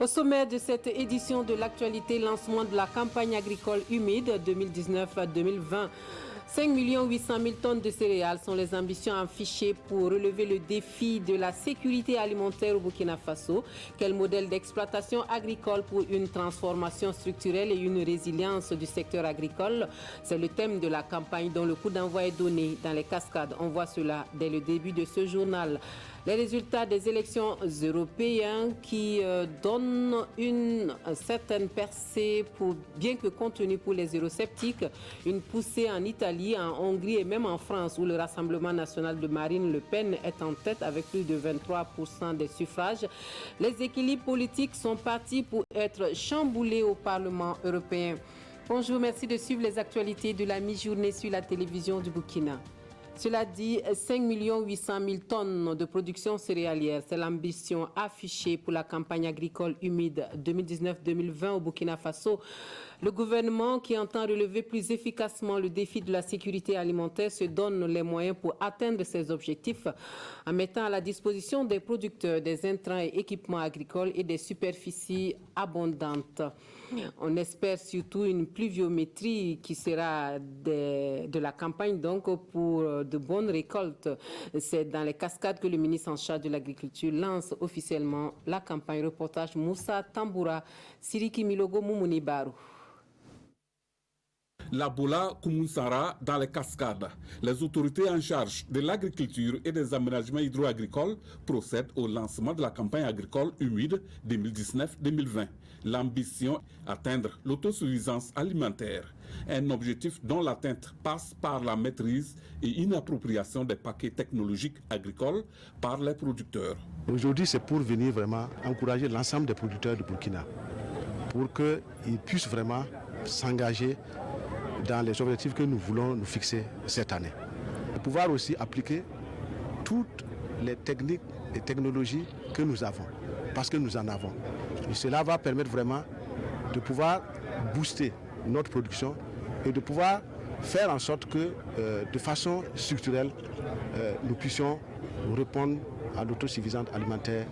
Au sommet de cette édition de l'actualité, lancement de la campagne agricole humide 2019-2020. 5 800 000 tonnes de céréales sont les ambitions affichées pour relever le défi de la sécurité alimentaire au Burkina Faso. Quel modèle d'exploitation agricole pour une transformation structurelle et une résilience du secteur agricole? C'est le thème de la campagne dont le coup d'envoi est donné dans les cascades. On voit cela dès le début de ce journal. Les résultats des élections européennes qui donnent une certaine percée, bien que contenue pour les eurosceptiques, une poussée en Italie, en Hongrie et même en France où le Rassemblement national de Marine Le Pen est en tête avec plus de 23% des suffrages. Les équilibres politiques sont partis pour être chamboulés au Parlement européen. Bonjour, merci de suivre les actualités de la mi-journée sur la télévision du Burkina. Cela dit, 5 800 000 tonnes de production céréalière. C'est l'ambition affichée pour la campagne agricole humide 2019-2020 au Burkina Faso. Le gouvernement qui entend relever plus efficacement le défi de la sécurité alimentaire se donne les moyens pour atteindre ses objectifs en mettant à la disposition des producteurs des intrants et équipements agricoles et des superficies abondantes. On espère surtout une pluviométrie qui sera de la campagne donc pour de bonnes récoltes. C'est dans les cascades que le ministre en charge de l'agriculture lance officiellement la campagne. Reportage Moussa Tamboura, Siriki Milogo Moumouni Barou. La Boula Koumounsara dans les cascades. Les autorités en charge de l'agriculture et des aménagements hydro-agricoles procèdent au lancement de la campagne agricole humide 2019-2020. L'ambition, atteindre l'autosuffisance alimentaire. Un objectif dont l'atteinte passe par la maîtrise et inappropriation des paquets technologiques agricoles par les producteurs. Aujourd'hui, c'est pour venir vraiment encourager l'ensemble des producteurs du Burkina pour qu'ils puissent vraiment s'engager dans les objectifs que nous voulons nous fixer cette année. Pour pouvoir aussi appliquer toutes les techniques et technologies que nous avons, parce que nous en avons. Et cela va permettre vraiment de pouvoir booster notre production et de pouvoir faire en sorte que de façon structurelle, nous puissions répondre à l'autosuffisance alimentaire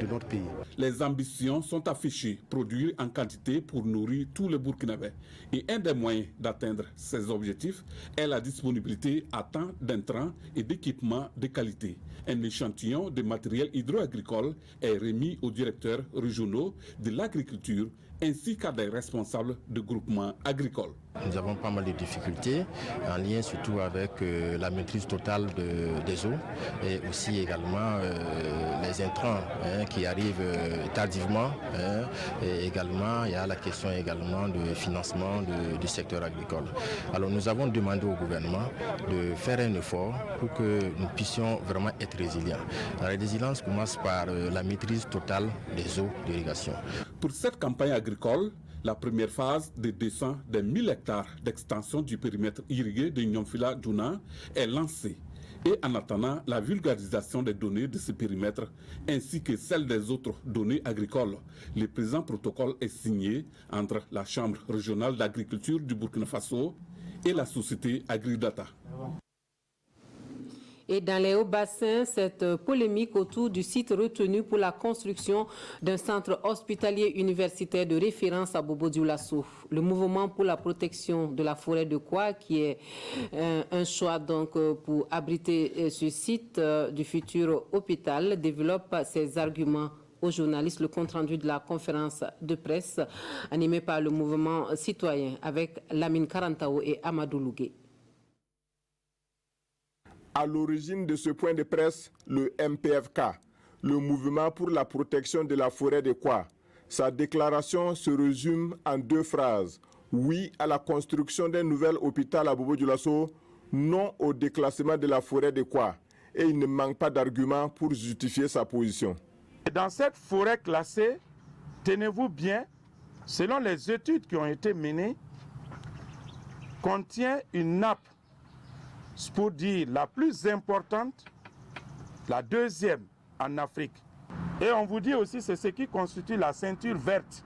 de notre pays. Les ambitions sont affichées, produire en quantité pour nourrir tous les Burkinabés. Et un des moyens d'atteindre ces objectifs est la disponibilité à temps d'intrants et d'équipements de qualité. Un échantillon de matériel hydro-agricole est remis aux directeurs régionaux de l'agriculture ainsi qu'à des responsables de groupements agricoles. Nous avons pas mal de difficultés en lien surtout avec la maîtrise totale des eaux et aussi également les intrants qui arrivent tardivement. Et également, il y a la question également de financement du secteur agricole. Alors nous avons demandé au gouvernement de faire un effort pour que nous puissions vraiment être résilients. La résilience commence par la maîtrise totale des eaux d'irrigation. Pour cette campagne agricole, la première phase de descente des 1000 hectares d'extension du périmètre irrigué de Nyonfila-Djouna est lancée. Et en attendant la vulgarisation des données de ce périmètre ainsi que celle des autres données agricoles, le présent protocole est signé entre la Chambre régionale d'agriculture du Burkina Faso et la société Agridata. Et dans les hauts-bassins, cette polémique autour du site retenu pour la construction d'un centre hospitalier universitaire de référence à Bobo-Dioulasso. Le mouvement pour la protection de la forêt de Kwa, qui est un choix donc pour abriter ce site du futur hôpital, développe ses arguments aux journalistes. Le compte-rendu de la conférence de presse animée par le mouvement citoyen avec Lamine Karantao et Amadou Lougué. À l'origine de ce point de presse, le MPFK, le mouvement pour la protection de la forêt de Kwa. Sa déclaration se résume en 2 phrases. Oui à la construction d'un nouvel hôpital à Bobo-Dioulasso, non au déclassement de la forêt de Kwa. Et il ne manque pas d'arguments pour justifier sa position. Dans cette forêt classée, tenez-vous bien, selon les études qui ont été menées, contient une nappe, pour dire la plus importante, la deuxième en Afrique. Et on vous dit aussi c'est ce qui constitue la ceinture verte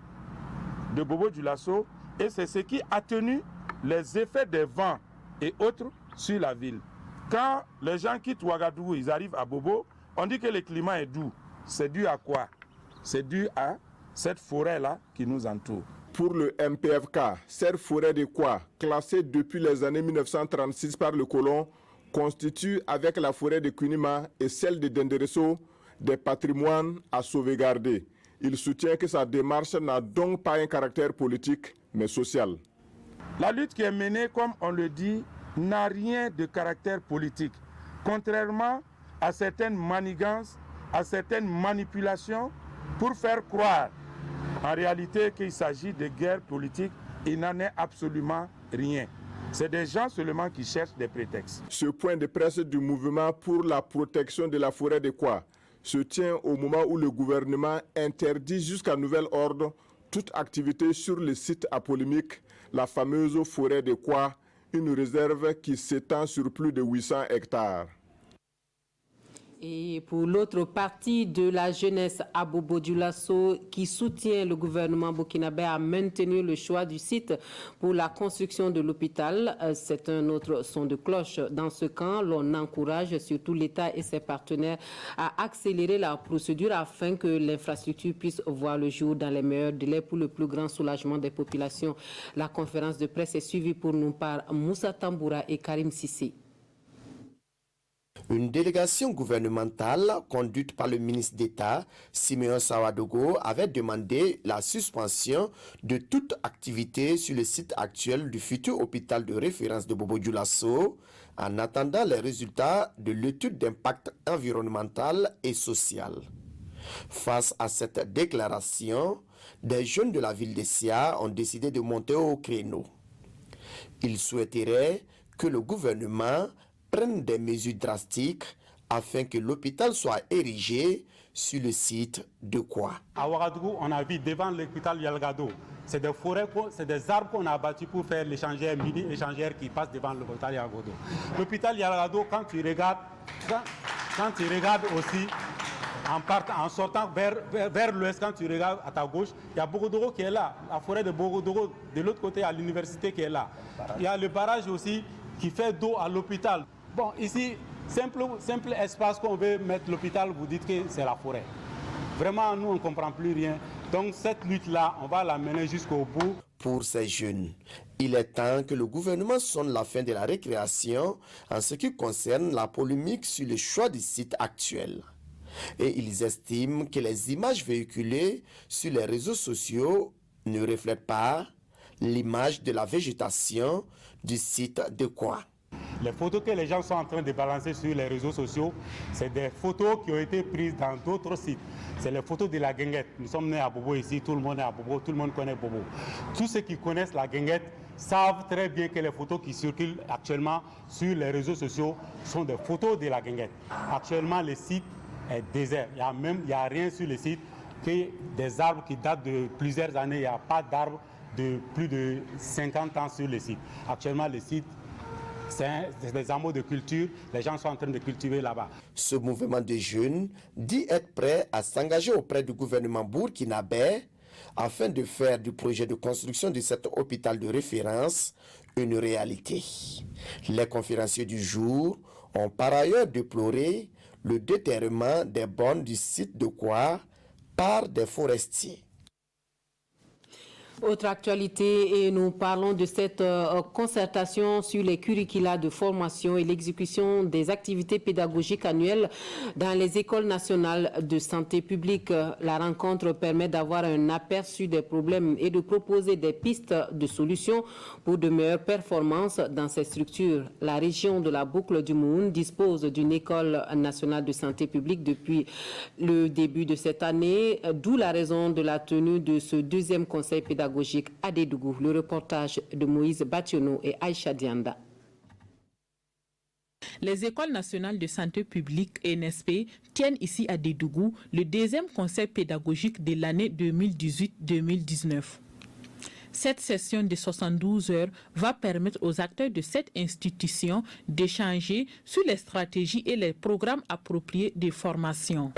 de Bobo-Dioulasso et c'est ce qui atténue les effets des vents et autres sur la ville. Quand les gens quittent Ouagadougou, ils arrivent à Bobo, on dit que le climat est doux. C'est dû à quoi? C'est dû à cette forêt-là qui nous entoure. Pour le MPFK, cette forêt de Kwa, classée depuis les années 1936 par le colon, constitue avec la forêt de Kunima et celle de Dendereso des patrimoines à sauvegarder. Il soutient que sa démarche n'a donc pas un caractère politique, mais social. La lutte qui est menée, comme on le dit, n'a rien de caractère politique. Contrairement à certaines manigances, à certaines manipulations, pour faire croire en réalité qu'il s'agit de guerre politique, il n'en est absolument rien. C'est des gens seulement qui cherchent des prétextes. Ce point de presse du mouvement pour la protection de la forêt de Kwa se tient au moment où le gouvernement interdit jusqu'à nouvel ordre toute activité sur le site à polémique, la fameuse forêt de Kwa, une réserve qui s'étend sur plus de 800 hectares. Et pour l'autre partie de la jeunesse, Abobo Dioulasso, qui soutient le gouvernement burkinabé à maintenir le choix du site pour la construction de l'hôpital, c'est un autre son de cloche. Dans ce camp, l'on encourage surtout l'État et ses partenaires à accélérer la procédure afin que l'infrastructure puisse voir le jour dans les meilleurs délais pour le plus grand soulagement des populations. La conférence de presse est suivie pour nous par Moussa Tamboura et Karim Sissi. Une délégation gouvernementale conduite par le ministre d'État, Simeon Sawadogo, avait demandé la suspension de toute activité sur le site actuel du futur hôpital de référence de Bobo Dioulasso en attendant les résultats de l'étude d'impact environnemental et social. Face à cette déclaration, des jeunes de la ville de Sia ont décidé de monter au créneau. Ils souhaiteraient que le gouvernement prennent des mesures drastiques afin que l'hôpital soit érigé sur le site de Kwa. À Ouagadougou, on a vu devant l'hôpital Yalgado, c'est des forêts, c'est des arbres qu'on a abattus pour faire l'échangeur, mini-échangeur qui passe devant l'hôpital Yalgado. L'hôpital Yalgado, quand tu regardes aussi, en sortant vers l'ouest, quand tu regardes à ta gauche, il y a Bogodoro qui est là, la forêt de Bogodoro, de l'autre côté, il y a l'université qui est là. Il y a le barrage aussi qui fait d'eau à l'hôpital. Bon, ici, simple espace qu'on veut mettre l'hôpital, vous dites que c'est la forêt. Vraiment, nous, on ne comprend plus rien. Donc, cette lutte-là, on va la mener jusqu'au bout. Pour ces jeunes, il est temps que le gouvernement sonne la fin de la récréation en ce qui concerne la polémique sur le choix du site actuel. Et ils estiment que les images véhiculées sur les réseaux sociaux ne reflètent pas l'image de la végétation du site de Kwa. Les photos que les gens sont en train de balancer sur les réseaux sociaux, c'est des photos qui ont été prises dans d'autres sites. C'est les photos de la guinguette. Nous sommes nés à Bobo ici, tout le monde est à Bobo, tout le monde connaît Bobo. Tous ceux qui connaissent la guinguette savent très bien que les photos qui circulent actuellement sur les réseaux sociaux sont des photos de la guinguette. Actuellement, le site est désert. Il n'y a rien sur le site, que des arbres qui datent de plusieurs années. Il n'y a pas d'arbres de plus de 50 ans sur le site. Actuellement, le site, c'est des hameaux de culture, les gens sont en train de cultiver là-bas. Ce mouvement de jeunes dit être prêt à s'engager auprès du gouvernement burkinabé afin de faire du projet de construction de cet hôpital de référence une réalité. Les conférenciers du jour ont par ailleurs déploré le déterrement des bornes du site de Kwa par des forestiers. Autre actualité, et nous parlons de cette concertation sur les curricula de formation et l'exécution des activités pédagogiques annuelles dans les écoles nationales de santé publique. La rencontre permet d'avoir un aperçu des problèmes et de proposer des pistes de solutions pour de meilleures performances dans ces structures. La région de la Boucle du Moun dispose d'une école nationale de santé publique depuis le début de cette année, d'où la raison de la tenue de ce deuxième conseil pédagogique à Dédougou. Le reportage de Moïse Bationo et Aïcha Dianda. Les écoles nationales de santé publique NSP tiennent ici à Dédougou le deuxième conseil pédagogique de l'année 2018-2019. Cette session de 72 heures va permettre aux acteurs de cette institution d'échanger sur les stratégies et les programmes appropriés de formation.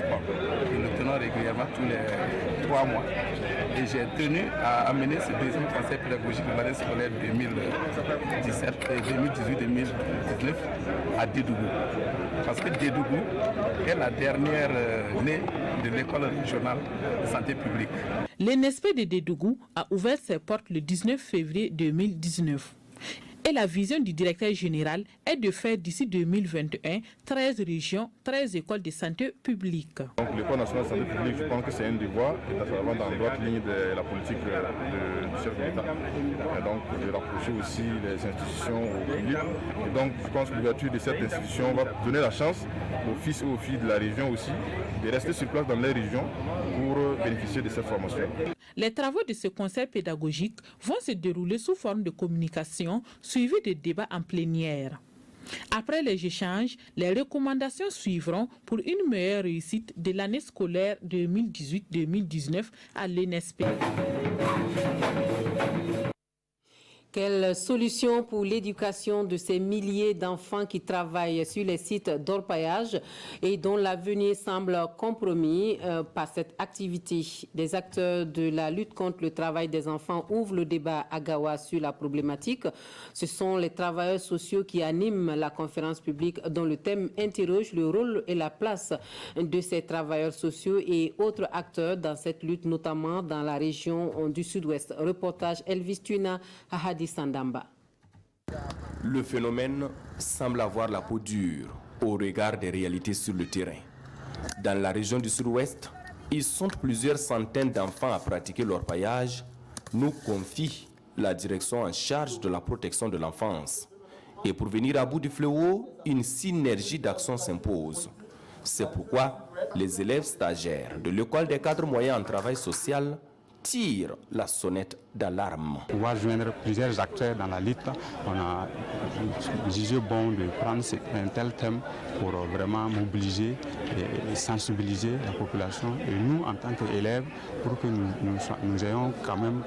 Nous le tenons régulièrement tous les 3 mois. Et j'ai tenu à amener ce deuxième conseil pédagogique de l'année scolaire 2018-2019 à Dédougou. Parce que Dédougou est la dernière née de l'école régionale de santé publique. L'ENSP de Dédougou a ouvert ses portes le 19 février 2019. Et la vision du directeur général est de faire d'ici 2021 13 régions, 13 écoles de santé publique. Donc l'école nationale de santé publique, je pense que c'est un devoir, et ça va dans la droite ligne de la politique du chef de l'État. Et donc de rapprocher aussi les institutions au public. Et donc je pense que l'ouverture de cette institution va donner la chance aux fils et aux filles de la région aussi de rester sur place dans les régions pour bénéficier de cette formation. Les travaux de ce conseil pédagogique vont se dérouler sous forme de communication suivis de débats en plénière. Après les échanges, les recommandations suivront pour une meilleure réussite de l'année scolaire 2018-2019 à l'ENSP. Quelle solution pour l'éducation de ces milliers d'enfants qui travaillent sur les sites d'orpaillage et dont l'avenir semble compromis par cette activité? Des acteurs de la lutte contre le travail des enfants ouvrent le débat à Gawa sur la problématique. Ce sont les travailleurs sociaux qui animent la conférence publique dont le thème interroge le rôle et la place de ces travailleurs sociaux et autres acteurs dans cette lutte, notamment dans la région du Sud-Ouest. Reportage Elvis Tuna à Sandamba. Le phénomène semble avoir la peau dure au regard des réalités sur le terrain. Dans la région du Sud-Ouest, ils sont plusieurs centaines d'enfants à pratiquer l'orpaillage, nous confie la direction en charge de la protection de l'enfance. Et pour venir à bout du fléau, une synergie d'action s'impose. C'est pourquoi les élèves stagiaires de l'école des cadres moyens en travail social tire la sonnette d'alarme. On va joindre plusieurs acteurs dans la lutte. On a jugé bon de prendre un tel thème pour vraiment mobiliser et sensibiliser la population et nous en tant qu'élèves pour que nous ayons quand même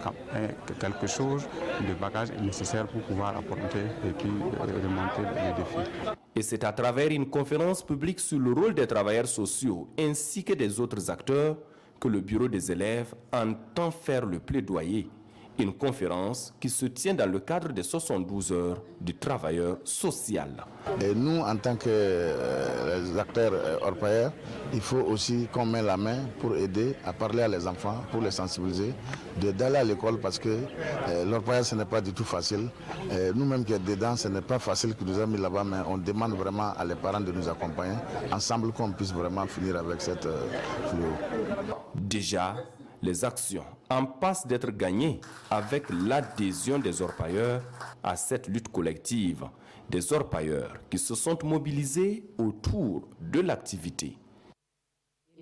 quelque chose de bagage nécessaire pour pouvoir affronter et puis remonter les défis. Et c'est à travers une conférence publique sur le rôle des travailleurs sociaux ainsi que des autres acteurs que le bureau des élèves entend faire le plaidoyer. Une conférence qui se tient dans le cadre des 72 heures du travailleur social. Et nous, en tant que acteurs orpailleurs, il faut aussi qu'on mette la main pour aider à parler à les enfants, pour les sensibiliser, d'aller à l'école parce que l'orpaillage, ce n'est pas du tout facile. Nous-mêmes qui sommes dedans, ce n'est pas facile que nous ayons mis là-bas, mais on demande vraiment à les parents de nous accompagner, ensemble qu'on puisse vraiment finir avec cette fléau. Déjà, les actions en passe d'être gagnées avec l'adhésion des orpailleurs à cette lutte collective. Des orpailleurs qui se sont mobilisés autour de l'activité.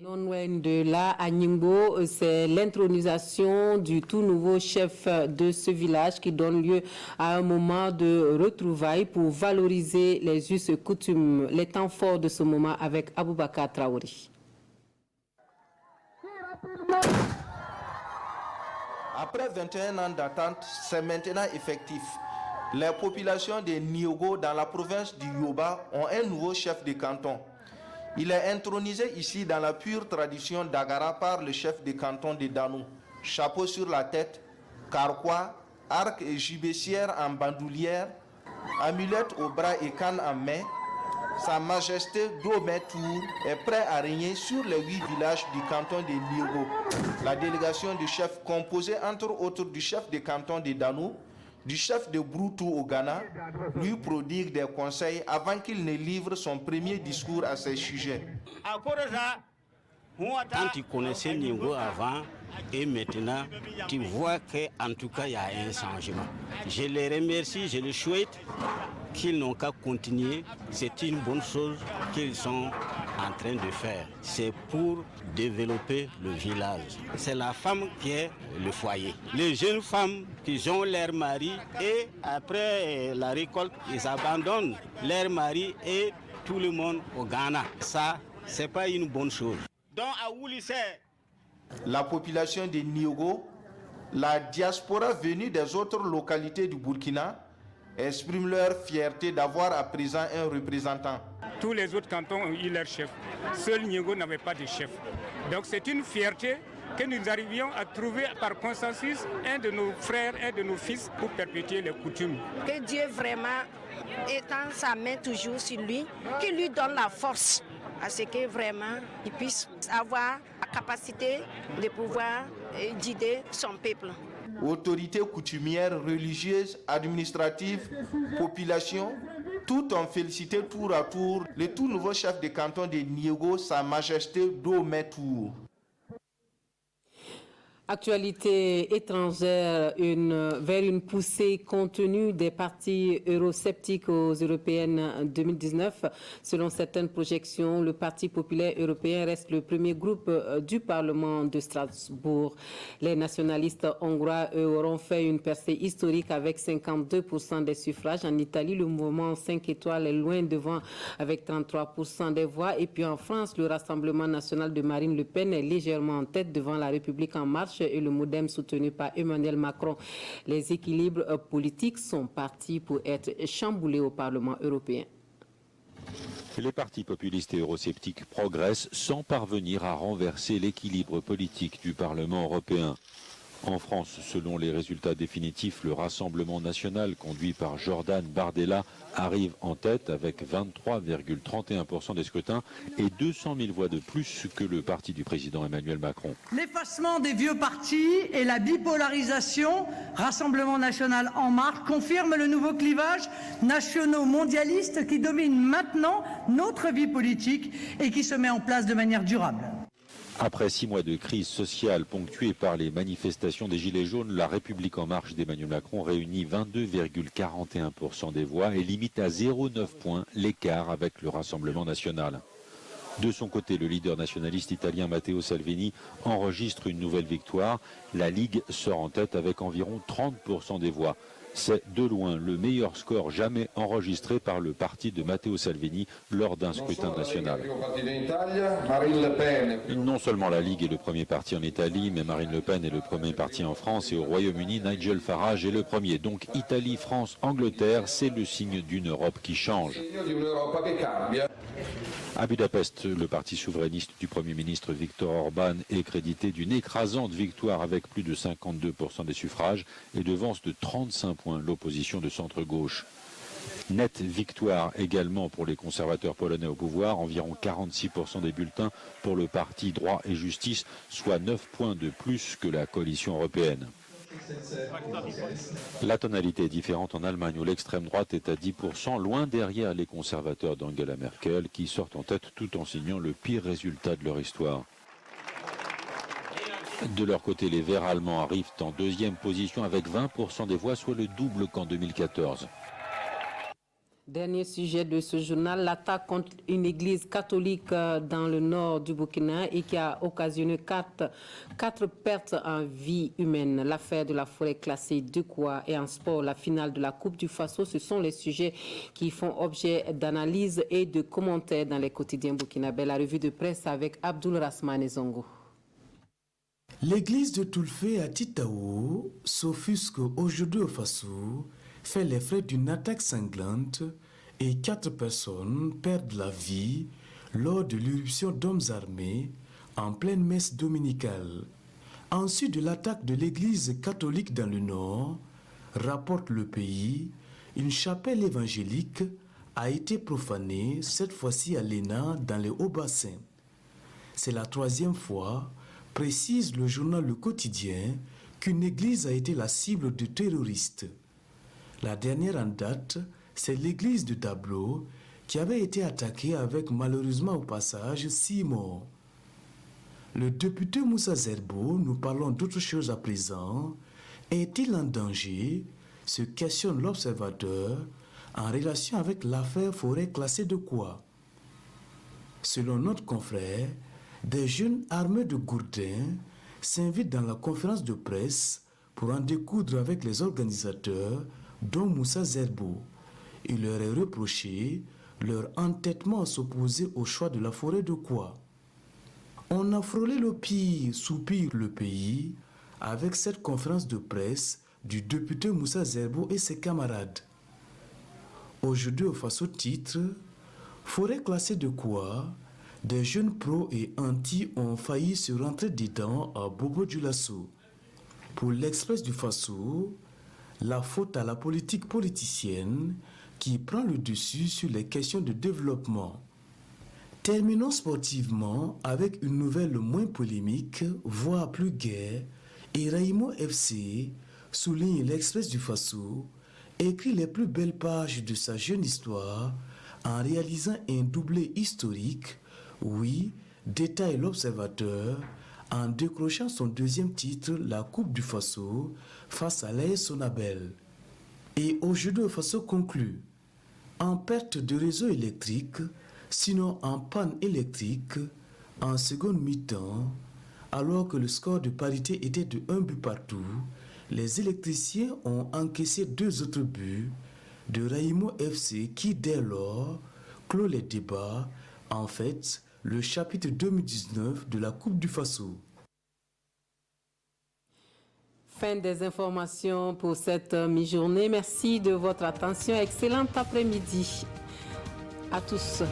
Non loin de là, à Nyimbo, c'est l'intronisation du tout nouveau chef de ce village qui donne lieu à un moment de retrouvailles pour valoriser les us et coutumes. Les temps forts de ce moment avec Aboubakar Traoré. Après 21 ans d'attente, c'est maintenant effectif. Les populations de Niogo dans la province du Yoba ont un nouveau chef de canton. Il est intronisé ici dans la pure tradition d'Agara par le chef de canton de Danou. Chapeau sur la tête, carquois, arc et gibecière en bandoulière, amulette au bras et canne en main. Sa Majesté Domé Tour est prêt à régner sur les 8 villages du canton de Niogo. La délégation du chef, composée entre autres du chef de canton de Danou, du chef de Broutou au Ghana, lui prodigue des conseils avant qu'il ne livre son premier discours à ses sujets. Quand tu connaissais Niogo avant et maintenant, tu vois qu'en tout cas, il y a un changement. Je les remercie, je les souhaite qu'ils n'ont qu'à continuer. C'est une bonne chose qu'ils sont en train de faire. C'est pour développer le village. C'est la femme qui est le foyer. Les jeunes femmes qui ont leur mari et après la récolte, ils abandonnent leur mari et tout le monde au Ghana. Ça, c'est pas une bonne chose. Donc à Oulissé, la population de Niogo, la diaspora venue des autres localités du Burkina, exprime leur fierté d'avoir à présent un représentant. Tous les autres cantons ont eu leur chef. Seul Niogo n'avait pas de chef. Donc c'est une fierté que nous arrivions à trouver par consensus un de nos frères, un de nos fils pour perpétuer les coutumes. Que Dieu vraiment étend sa main toujours sur lui, qu'il lui donne la force à ce que vraiment il puisse avoir la capacité de pouvoir guider son peuple. Autorités coutumières, religieuses, administratives, population, tout ont félicité tour à tour le tout nouveau chef de canton de Niégo, Sa Majesté Dométour. Actualité étrangère, vers une poussée contenue des partis eurosceptiques aux européennes 2019. Selon certaines projections, le Parti populaire européen reste le premier groupe du Parlement de Strasbourg. Les nationalistes hongrois, eux, auront fait une percée historique avec 52% des suffrages. En Italie, le mouvement 5 étoiles est loin devant avec 33% des voix. Et puis en France, le Rassemblement national de Marine Le Pen est légèrement en tête devant la République en marche et le MoDem soutenu par Emmanuel Macron. Les équilibres politiques sont partis pour être chamboulés au Parlement européen. Les partis populistes et eurosceptiques progressent sans parvenir à renverser l'équilibre politique du Parlement européen. En France, selon les résultats définitifs, le Rassemblement national conduit par Jordan Bardella arrive en tête avec 23,31% des scrutins et 200 000 voix de plus que le parti du président Emmanuel Macron. L'effacement des vieux partis et la bipolarisation, Rassemblement national en marche, confirment le nouveau clivage nationaux-mondialiste qui domine maintenant notre vie politique et qui se met en place de manière durable. Après 6 mois de crise sociale ponctuée par les manifestations des Gilets jaunes, la République en marche d'Emmanuel Macron réunit 22,41% des voix et limite à 0,9 points l'écart avec le Rassemblement national. De son côté, le leader nationaliste italien Matteo Salvini enregistre une nouvelle victoire. La Ligue sort en tête avec environ 30% des voix. C'est de loin le meilleur score jamais enregistré par le parti de Matteo Salvini lors d'un scrutin national. Non seulement la Ligue est le premier parti en Italie, mais Marine Le Pen est le premier parti en France et au Royaume-Uni, Nigel Farage est le premier. Donc Italie, France, Angleterre, c'est le signe d'une Europe qui change. À Budapest, le parti souverainiste du Premier ministre Viktor Orban est crédité d'une écrasante victoire avec plus de 52% des suffrages et devance de 35 points l'opposition de centre-gauche. Nette victoire également pour les conservateurs polonais au pouvoir, environ 46% des bulletins pour le parti Droit et Justice, soit 9 points de plus que la coalition européenne. La tonalité est différente en Allemagne où l'extrême droite est à 10%, loin derrière les conservateurs d'Angela Merkel qui sortent en tête tout en signant le pire résultat de leur histoire. De leur côté, les Verts allemands arrivent en deuxième position avec 20% des voix, soit le double qu'en 2014. Dernier sujet de ce journal, l'attaque contre une église catholique dans le nord du Burkina et qui a occasionné quatre pertes en vie humaine. L'affaire de la forêt classée de Kwa et en sport, la finale de la Coupe du Faso, ce sont les sujets qui font objet d'analyse et de commentaires dans les quotidiens burkinabés. La revue de presse avec Abdul Rasman Zongo. L'église de Toulfé à Titaou s'offusque aujourd'hui au Faso, fait les frais d'une attaque sanglante et 4 personnes perdent la vie lors de l'irruption d'hommes armés en pleine messe dominicale. Ensuite de l'attaque de l'église catholique dans le nord, rapporte le pays, une chapelle évangélique a été profanée, cette fois-ci à Léna, dans les Hauts-Bassins. C'est la 3e fois, précise le journal Le Quotidien, qu'une église a été la cible de terroristes. La dernière en date, c'est l'église de Dablo qui avait été attaquée avec malheureusement au passage 6 morts. Le député Moussa Zerbo, nous parlons d'autre chose à présent, est-il en danger? Se questionne l'observateur en relation avec l'affaire forêt classée de Kwa. Selon notre confrère, des jeunes armés de gourdins s'invitent dans la conférence de presse pour en découdre avec les organisateurs dont Moussa Zerbo. Il leur est reproché leur entêtement à s'opposer au choix de la forêt de Kwa. On a frôlé le pire, soupire le pays, avec cette conférence de presse du député Moussa Zerbo et ses camarades. Aujourd'hui, au Faso titre, forêt classée de Kwa, des jeunes pros et anti ont failli se rentrer dedans à Bobo-Dioulasso. Pour l'Express du Faso, la faute à la politique politicienne qui prend le dessus sur les questions de développement. Terminons sportivement avec une nouvelle moins polémique, voire plus gaie, et Raïmo FC, souligne l'Express du Faso, écrit les plus belles pages de sa jeune histoire en réalisant un doublé historique, oui, détaille l'observateur, en décrochant son deuxième titre, la Coupe du Faso, face à l'AS Sonabel. Et aujourd'hui, le Faso conclut, en perte de réseau électrique, sinon en panne électrique, en seconde mi-temps, alors que le score de parité était de 1 but partout, les électriciens ont encaissé 2 autres buts de Raïmo FC qui, dès lors, clôt les débats, en fait, le chapitre 2019 de la Coupe du Faso. Fin des informations pour cette mi-journée. Merci de votre attention. Excellent après-midi à tous.